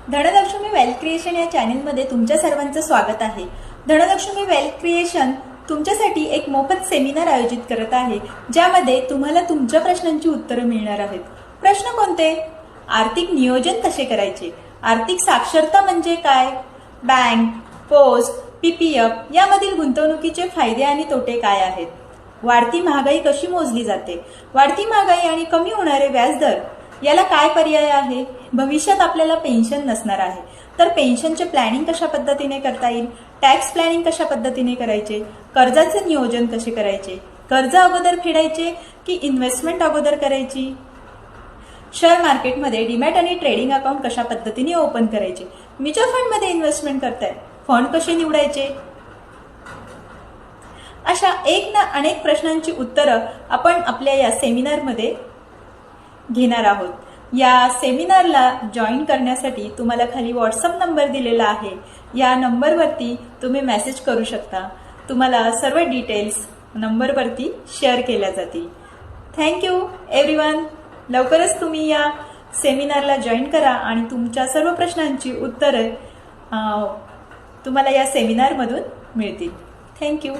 Dhanlaxmi wealth creation या चॅनेलमध्ये तुमच्या सर्वांचं स्वागत आहे। धनलक्ष्मी वेल्थ क्रिएशन तुमच्यासाठी एक मोफत सेमिनार आयोजित करत आहे, ज्यामध्ये तुम्हाला तुमच्या प्रश्नांची उत्तरं मिळणार आहेत। प्रश्न कोणते? आर्थिक नियोजन कसे करायचे, आर्थिक साक्षरता म्हणजे काय, बँक, पोस्ट, पीपीएफ यामधील गुंतवणुकीचे फायदे आणि तोटे काय आहेत, वाढती महागाई कशी मोजली जाते, वाढती महागाई आणि कमी होणारे व्याजदर याला काय पर्याय आहे, भविष्यात आपल्याला पेन्शन नसणार आहे तर पेन्शनचे प्लॅनिंग कशा पद्धतीने करता येईल, टॅक्स प्लॅनिंग कशा पद्धतीने करायचे, कर्जाचे नियोजन कसे करायचे, कर्ज अगोदर फेडायचे की इन्व्हेस्टमेंट अगोदर करायची, शेअर मार्केटमध्ये डीमॅट आणि ट्रेडिंग अकाउंट कशा पद्धतीने ओपन करायचे, म्युच्युअल फंडमध्ये इन्व्हेस्टमेंट करताय, फंड कसे निवडायचे, अशा एक ना अनेक प्रश्नांची उत्तरं आपण आपल्या या सेमिनारमध्ये घेणार आहोत। या सेमिनारला जॉईन करण्यासाठी तुम्हाला खाली व्हॉट्सअप नंबर दिलेला आहे, या नंबरवरती तुम्ही मेसेज करू शकता। तुम्हाला सर्व डिटेल्स नंबरवरती शेअर केल्या जातील। Thank you everyone. लवकरच तुम्ही या सेमिनारला जॉईन करा आणि तुमच्या सर्व प्रश्नांची उत्तरे तुम्हाला या सेमिनारमधून मिळतील। थँक्यू।